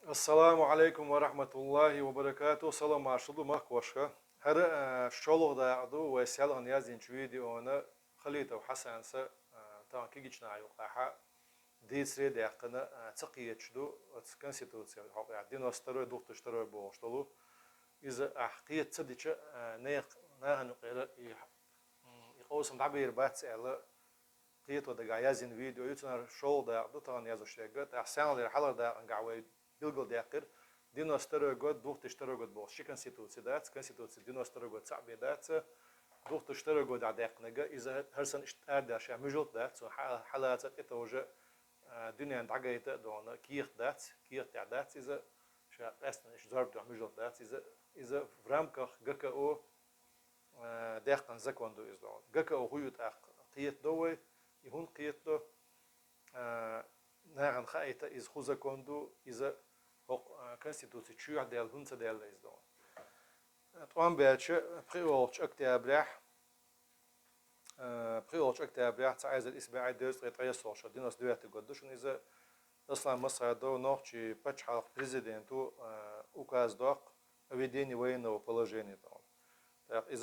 Assalamu alaikum wa rahmatullahi wa barakatuh. Salam marshallu mahkoshka. Her şoluk da yağdu ve selhan yazınç videonu Khalita ve Hasan sa ta kigichna yuqaha disre de yaqına taqiyetçdu konstitusiya haqya dinostaro doktorstaro boştolu iz ahqiyet tsadicha ne nahnu qira يقوسم تعبير بات على قيت ودا yazın video yutnar şol da yağdu ta yazışlega ahsan da halar da qaway bilgol daqir 92 год 2002 год был ши конституция дат конституция 92 год صعب дат 2002 год عدقنجا اذا هرسن اشتاد شا مجلط دات حالات это уже دنيا دعجيت دون كيخ دات اذا شا اصلا ايش ضرب دو مجلط دات اذا в рамках ГКО دقن زكوندو из دون ГКО хуют قيت دوي يهون قيت دو ناغن خايتا из хузаконду اذا Конституция чуя дел хунца дел издон. Туан бече приолч октября цайз الاسبوع دوز ريتريسوش 99 году шун из Ислам Маср до ночи пачхал президенту указ док о введении военного положения там. Так из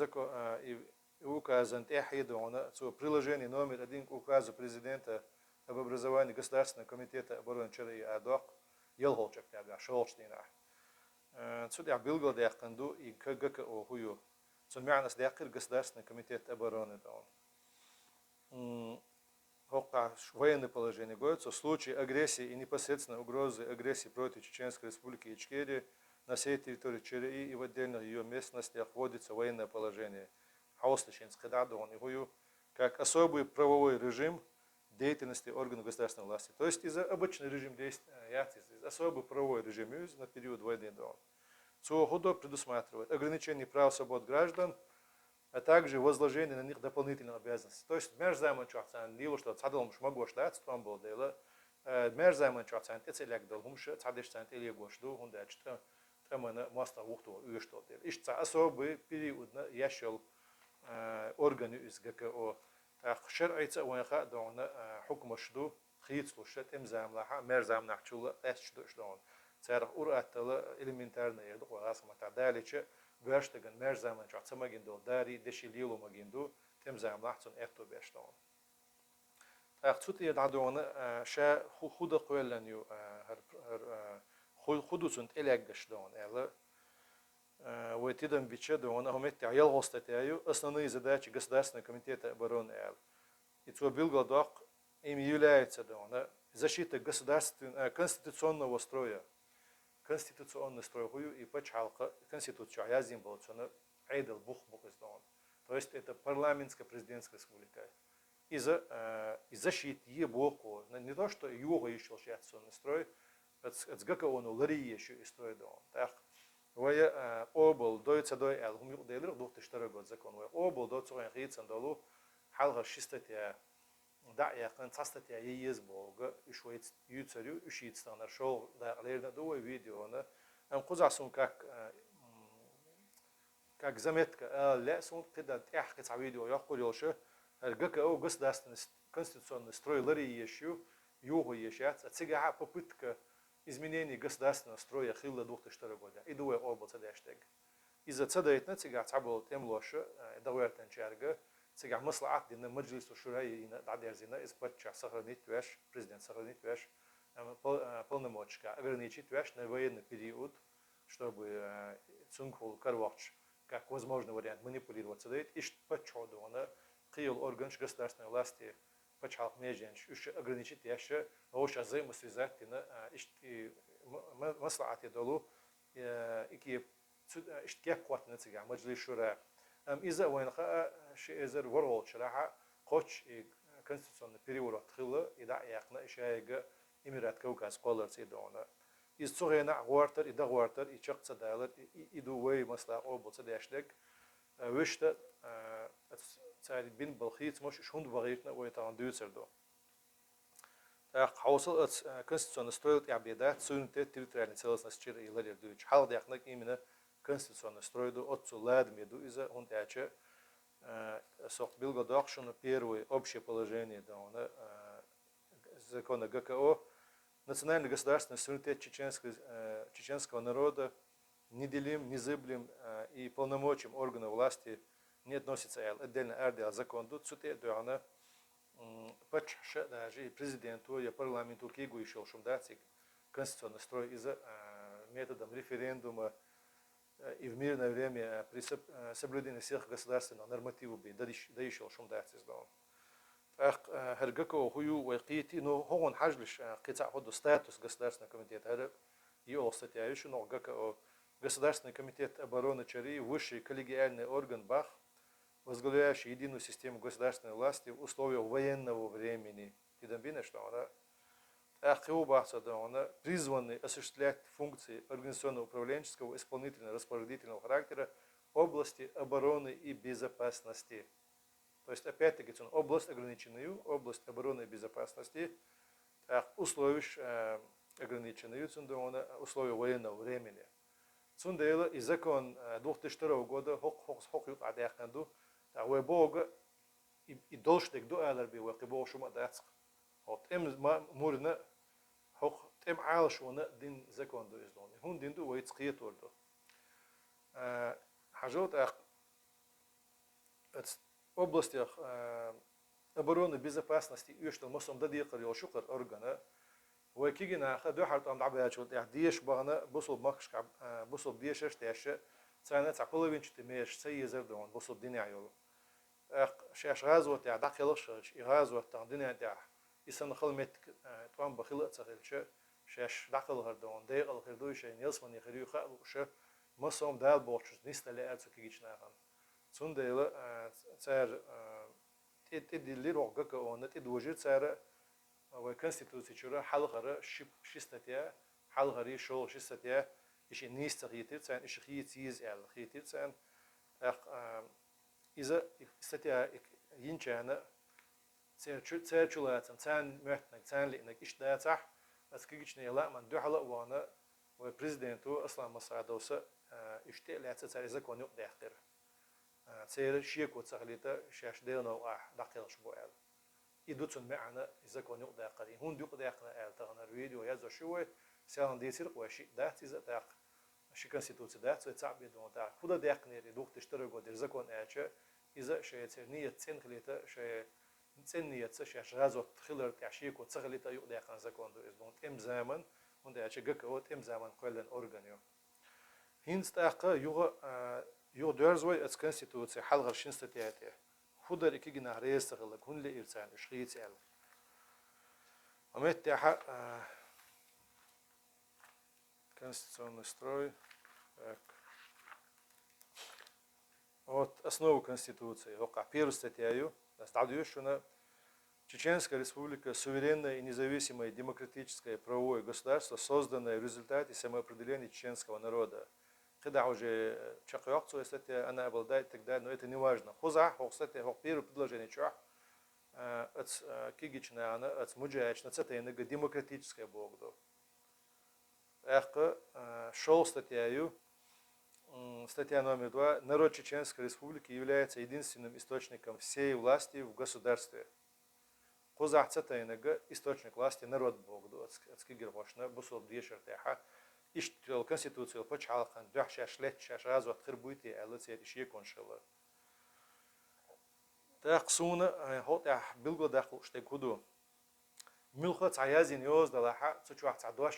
указан эхидона со приложение номер 1 к указу президента об образовании Государственного комитета обороны ЧРИ АДОК يلغوچك تابع شولشتينا تسودع بيلغو داقندو и КГКО хую цумянас дақир Государственный комитет обороны там хока военное положение говорится в случае агрессии и непосредственной угрозы агрессии против Чеченской Республики Ичкерия на всей территории ЧРИ и в отдельных ее местностях вводится военное положение хаустышинская дадон и хую как особый правовой режим деятельности органов государственной власти. То есть из-за обычный режим действия, особый правовой режим на период войны до. Цуходо предусматривает ограничение прав и свобод граждан, а также возложение на них дополнительных обязанностей. То есть межзайман чуахсан лило, что цадалм шмагу штат, там был дело, межзайман чуахсан эцелек дал хумша, цадешсан теле гошду, хундачта, тремана маста ухту уйштол дело. Ишца особый период на ящел органы из ГКО. شرعية وينخا دون حكم شدو خيط سلوشت إمزام لها مرزام نحشولا أشدو شدون سير أورات لا إلمنتارنا يدو وغاس متعداليش باشتغن مرزام نشوف سماجين دول داري دشيليلو ماجيندو تمزام لحسن إختو باشتون أختوتي يدعون شا خود قولنيو خودوسنت إليك شدون إلا وتидам биче дон ахмет ял статью основные задачи Государственного комитета обороны и цо билгодок им является дон защита государственного конституционного строя конституционный строй хую и пачалка конституция язим был цона айдал бух из дон то есть это парламентская президентская республика из-за защиты ебоку не то что его еще конституционный строй от ГКО ну лари еще и строй дон так ويا أوبل دويتس دوي هم يقدروا دوت اشتروا جود زكون ويا أوبل دوت صغير خيط سندالو حلقة شستة دعية كان تصستة ييز بوجا شوية يوتسريو وشيت ستاندر شو ده علينا دوي فيديو هنا أم قزع سون كاك زمت لا سون كده تحكي على فيديو يقول يوشه الجك أو قص داستن конституционный строй лари еще юго ешат отсега попытка изменение государственного строя хилла 2004 года. И дуэ обл цадештег. Из-за цадейтна цигар цабл тем лоша давертен чарга цигар маслаат дина маджлису шурай дадерзина из патча сохранить веш президент сохранить веш полномочия ограничить веш на военный период, чтобы цункул карвач как возможный вариант манипулировать цадейт и патчоду она хил орган государственной власти почал меженч еще ограничить яще лучше взаимосвязать на ишти маслахати долу ики ишти قوات نتيجة مجلس شورى إذا وين خا شيء إذا ورول شرحة قش конституционный переворот خلا إذا يقنا إشياء إمارات كوكاس قالر سيدونا إذا صغيرنا غوارتر إذا غوارتر يشق صدالر إدو وي مصلحة أو بتصدقشلك وشت سعي بين بالخيط مش شهود بغيتنا ويتعان دوسر دو. حوصل конституционный строй عبيدات суверенитет территориальной целостности и ладер дуч. Хал дяхнак именно конституционный строй до отцу лад меду из-за он тяче сок билгодок что на первое общее положение да закона ГКО национальный государственный суверенитет чеченского народа неделим, незыблем и полномочиям органов власти не относится отдельно РДА закон тут суте дуана патша даже президенту и парламенту кигу еще шумдацик конституционный строй из-за методом референдума и в мирное время при соблюдении всех государственных нормативов да еще шумдацик сдал. هرجكوا هو وقيتي إنه هو نحجلش قطع هذا статус государственного комитета هذا يوصل تعيش إنه جكوا государственный комитет обороны ЧРИ высший коллегиальный орган БАХ возглавляющий единую систему государственной власти в условиях военного времени. И добиться, что она призваны осуществлять функции организационно-управленческого, исполнительного, распорядительного характера в области обороны и безопасности. То есть, опять-таки, область ограниченную, область обороны и безопасности, условия ограниченную, условия военного времени. Цундейла и закон 2002 года, хок адяханду, вебога и должник до аларби, вебога шума дацк. Вот, мурна, хок, алшуна дин закон до издони. Хун дин до вейцкиет ордо. Хажот областях обороны безопасности и что мы сам дадиқар йошукар органа وكيجينا خدوا حرت أم لعبة شو ديش بعنا بوصل ماكش بوصل ديشش تيش سنة تعقله بين شتميش سيء زردون بوصل دنيا يلو شاش غازوة تاع داخلش غازوة تاع دنيا تاع يسمى خلمت طعم بخلق تغلش شاش داخل هردون ديق الخردوي شيء نيلسمان يخريو خالو ش مصوم دال بوش نستلي أرسو كيجينا خان سنديلا صار تدي اللي روجك أو نتدوجت صار وكونستитуция чура халгара шистатя халгари шол шистатя иши нистагитицан иши хитиз эл хитицан иза статья инчана церчулатан цан мехтнак цан линак иштаца аскигичне ла ман духала вана و президенту аслам масадоса иштелаца цар закон юк дахтер цер шиеко цахлита шаш дено дакел шбоэл يدوتون معنا إذا كانوا يقدر قرين هون يقدر يقنا تغنى الفيديو يزو شوي سيان ديسير قواشي دات إذا تاق شي كونستитуция دات وتعب يدون تاق خدا دقني يدوق تشترك ودير زكون أشة إذا شيء تنية تنخليته شيء تنية شيء شغازو تخلر تعشيك وتخليته يقدر يقنا زكون دو إزدون إم زمن هون ده أشة جك أوت إم زمن قلنا أورجانيو هينز تاق يو درزوي أت كونستитуция حلقة شنستياتي خدر كيجنا رئيس غلق هون لإرسال شخيص ال أمت تاح конституционный строй от основу конституции ока первую статью статья Чеченская республика суверенное и независимое демократическое правовое государство, созданное в результате самоопределения чеченского народа. Когда уже чакаёкцу, кстати, она обладает и так далее, но это не важно. Хоза, кстати, первое предложение чё? От кигичная она, от муджаечна, это иного демократическое богдо. Шел статья номер 2. Народ Чеченской Республики является единственным источником всей власти в государстве. Хоза, это иного источник власти народ богдо. От кигирвошна, бусол дешертеха. إشتغل كونستитуция بتشعلقن دحشش لتشش غازو تخربويتي ألتي إشي كونشلا تقصونا هوت بلغو داخل شتكودو ملخت عيازين يوز دلاحة تشوح تعدوش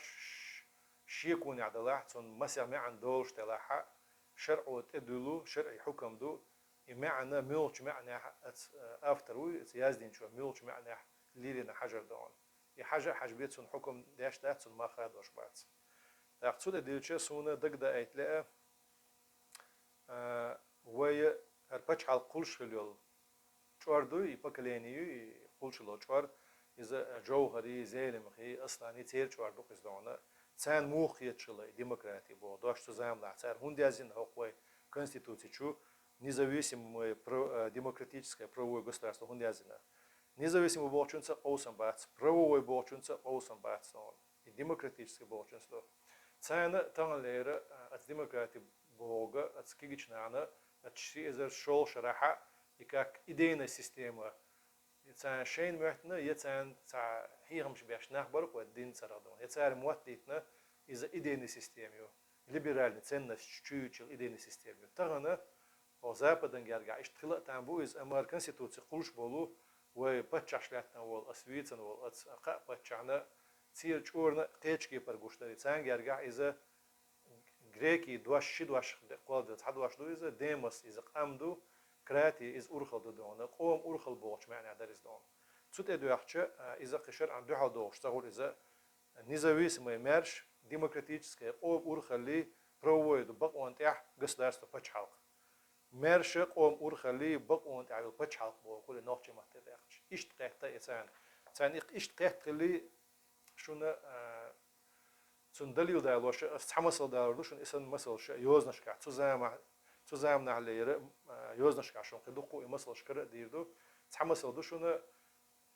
شي كون يعدلاح تون مسيا ما عندوش دلاحة شرع تدلو شرع حكم دو معنا ملش معنا أفتروي يازين شو ملش معنا ليلنا حجر دون يحجر حجبيتون حكم داش داتون ما خادوش بات أقصد ديلشة سونا دقدا أيتلاء ويا هربتش على قلش اليول شوار دو يبكلينيو قلش لو شوار إذا جوهري زيلم خي أصلا يتير شوار دو قصدونا سان موخيت شلي ديمقراطي بو دوش تزام لا سار هونديازين هوقوي конституции чу независимое демократическое правовое государство хундиазина независимое болчунца оусам бац правовое болчунца оусам бац и демократическое болчунство цена танлера от демократии бога от скигичнана от шизер шол шараха и как идейная система يتسان شين مهتنا يتسان تاع هيرمش باش نخبرك والدين سردون يتسان موتيتنا إذا إيديني سيستيميو ليبرال نتسنى شتوتشل إيديني سيستيميو تغنى او западен герга иштхила тамбу из амар конституции кулш болу و بتشاشلاتنا وال اسويتن وال اتقا بتشانا تير چورنا قيچكي برغوشتري تان گرگا إذا غريكي دوش قواد تحدواش دو إذا ديموس إذا قامدو كراتي إذا أورخل دون قوم أورخل بوش معنى درس دون تسوت إدوحش إذا قشر عن دو حدوش تقول إذا независимый мерш демократическое قوم أورخلي проводит بقوانتيح государство пачхалк мерш قوم أورخلي بقوانتيح пачхалк بو كل نوع ما تدخش إيش قحطة إنسان ثاني إيش قحط اللي شونا تندليو دالوش استحمسل دالوش شون إسن مسل ش يوزنشكا تزام نعلي يوزنشكا شون قدوقو مسل شكر ديردو استحمسل دوشونا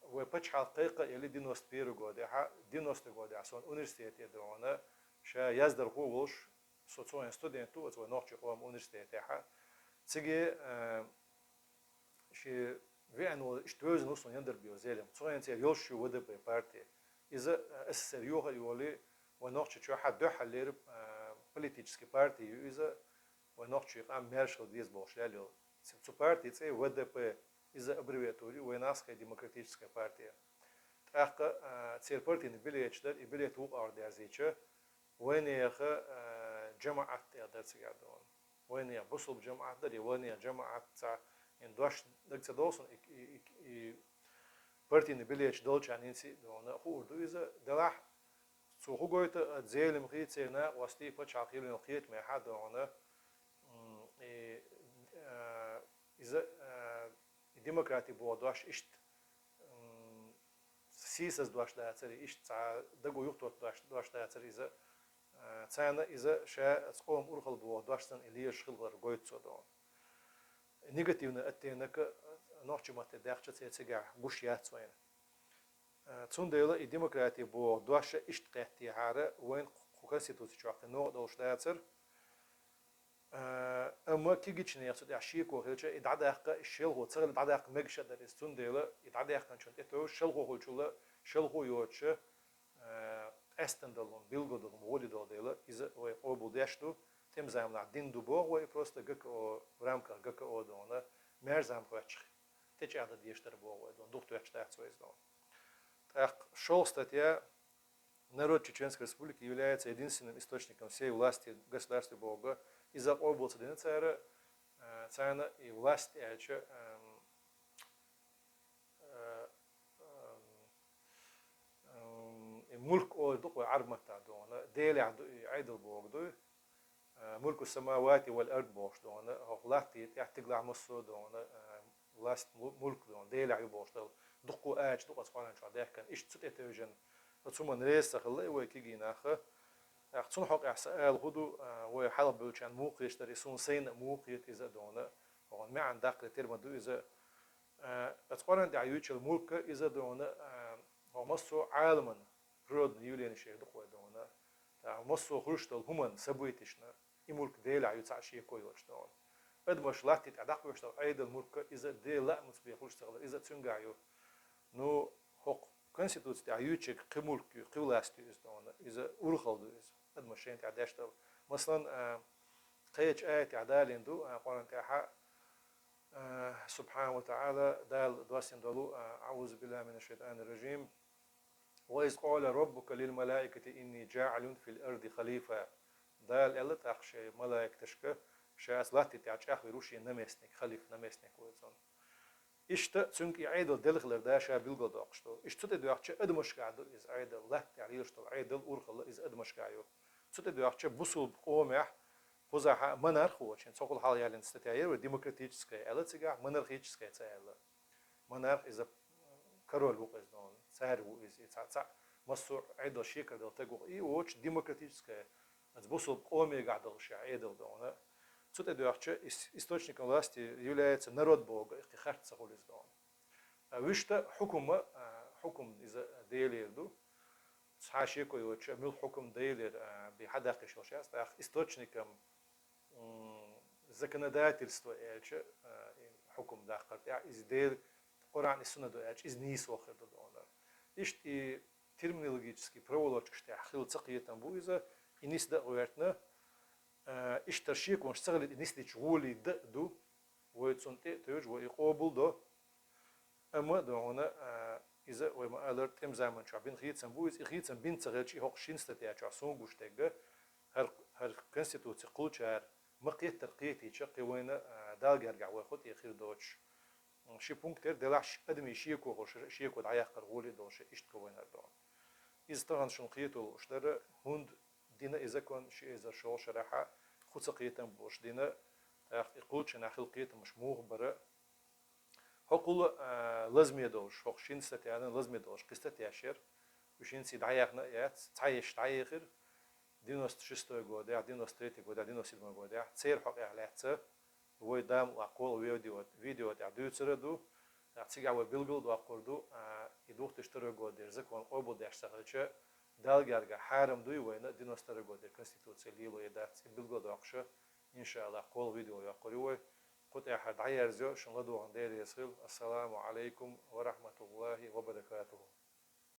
وبتش حقيقة اللي دينوست بيرو جودها دينوست جودها سون أونيفرسيتي درونا شا يزدر هوش سوتسوين ستودنتو أتوا نوتشي قوم أونيفرسيتي ها تيجي شي في أنو اشتوز نوصل يندر بيوزيلم سوين تي يوش وده بارتي إذا السريوها يولي ونوتشي شو حد ده حلير politiический партии إذا ونوتشي قام مارشال ديز بوشلاليو سو партии تي ВДП из-за аббревиатуры Военская демократическая партия. Так, церковь партии билетчдер и билет ук ардязича, войнеха джамаат ядацигадон. Войне бусул джамаатдер и войне джамаат ца индуаш дакцадосон и партии билетч долчанинси дона хурду из-за далах сухугойта отзелем хитсена васти почахилен хит мехадона и из-за ديمقراطي بوداش إشت سياسة دواش داتري إشت تاع دقو يقطع دواش داتري إذا تاعنا إذا شاء تقوم أرخل بوداش تن اللي يشغل غير قويت صدون نيجاتيفنا أتينك نوعش ما تدخش تيجع بوشيات وين تون ديلا الديمقراطي بوداش إشت قحتي حارة وين كونستيتوسي شوقت نوع دوش داتر أما كيجيش نياسود عشيك وهالشيء يتعدق الشيل هو تصير يتعدق مجش ده السون ديلا يتعدق كان شون إتو شيل هو هالشيء شيل هو يوتش أستندلون بيلغودلون مولي ديلا إذا هو بودشتو تم زمنا دين دوبو هو просто جك أو رامك جك أو دونا مرزام كوتش تيجي هذا ديشتر بو هو دون دكتور يشتغل سويس دون так шел статья народ Чеченской Республики является единственным источником всей власти государства Бога из-за области Денецера, цена и власть эче ملك أو دقوا عرمة تعدونا ديل عيدل بوجدو ملك السماوات والأرض بوش دونا هغلاتي تحتقلع مصر دونا власть ملك دون ديل عيبوش دول دقوا أج دقوا صفانا شو ده كان إيش تتوجن ثم نريس خلي ويكيجي ناخه أحسن حق إحساء الهدو وحلب بلشان موقيش تريسون سين موقيت إذا دونا وعن ما عن داخل ترمدو إذا أتقارن دعيوش الملك إذا دونا ومصر عالما رود نيولين شيء دقوا دونا مصر خرجت الهمن سبويتشنا الملك ديل عيوش عشية كويلش دونا قد مش لاتي تعدق ويشتغل أيضا الملك إذا ديل لا مصبيح خرجت إذا تنجعيو نو حق конституция аютчик قمولك قولاستي إزدونا إذا أورخل دو إز قد مشين تعداشتو مثلا قيج آية عدالين دو قرآن تاحا سبحانه وتعالى دال دواسين دولو أعوذ بالله من الشيطان الرجيم وإذ قال ربك للملائكة إني جاعل في الأرض خليفة دال إلا تاخشي ملائكتشك شاس لاتي تعجاخ ويروشي نمسنك خليف نمسنك ويزون إشتا تونك عيدل دلخلر داشا بيلغو داقشتو إشتا تدوحش أدمشكادو إز عيدل لات عليشتو عيدل أورخل إز أدمشكايو إشتا تدوحش بوصل قومح بوزاحا منارخوشين سوكل حال يالين ستتاير وديمقراطيческая элитига монархическая цела монарх إذا король وقز دون царь وقز إتساع مصر عيدل شيكر دل تقو إي وش ديمقراطيческая إز بوصل قومي قاعدل شا عيدل دون Сюда дюрче источником власти является народ Бога, их харца холиздон. Вишта хукума, хукум из дейлерду, схашико йоче, мил хукум дейлер бихадах кишелшас, так источником законодательства эльче, хукум дахкар, из дейл Коран и Сунна до эч из нис охер до донар. Ишт и терминологически проволочкште хил цقيتن бу иза и нис да уертна اشترشيك ونشتغل نسلي شغولي دو ويتسونتي توج ويقابل دو اما دو هنا إذا وما ألرت إم زمان شعبين خيتسن بويز خيتسن بين تغيرشي هوق شينستة يا شاسون قشتجة هر كنستيتوتي قلتشار مقيت ترقيتي شقي وين دالجر جع وخد يخير دوتش شي بونكتر دلاش أدمي شيكو هوش شيكو دعيق قرغولي دوش إشتكو وين هردون إذا طبعا شنقيتو اشترى هند دينا إذا كان شيء إذا شو شرحة خد سقيتن بوش دينا يقولش أنا خلقيت مش مخبرة هقول لازم يدوش هق شين ستيان لازم يدوش قصة ياشر وشين سيد عيقنا يات تعيش تعيخر دينوس شستو جودة دينوس تريتي جودة دينوس سيدما جودة تصير حق إعلانات هو دام وأقول فيديو تعدو تسردو تعطيك على بيلجل دو أقوردو يدوخ تشتري جودة زكون قبل داشتغلش دالجارجا حارم دوي وين دينوس ترى جودة كونستيتوسية ليلو يدات بيلجل دو أقشة إن شاء الله قول فيديو يقولوه قد أحد عيار زو شن لدو عن دير يسخيل السلام عليكم ورحمة الله وبركاته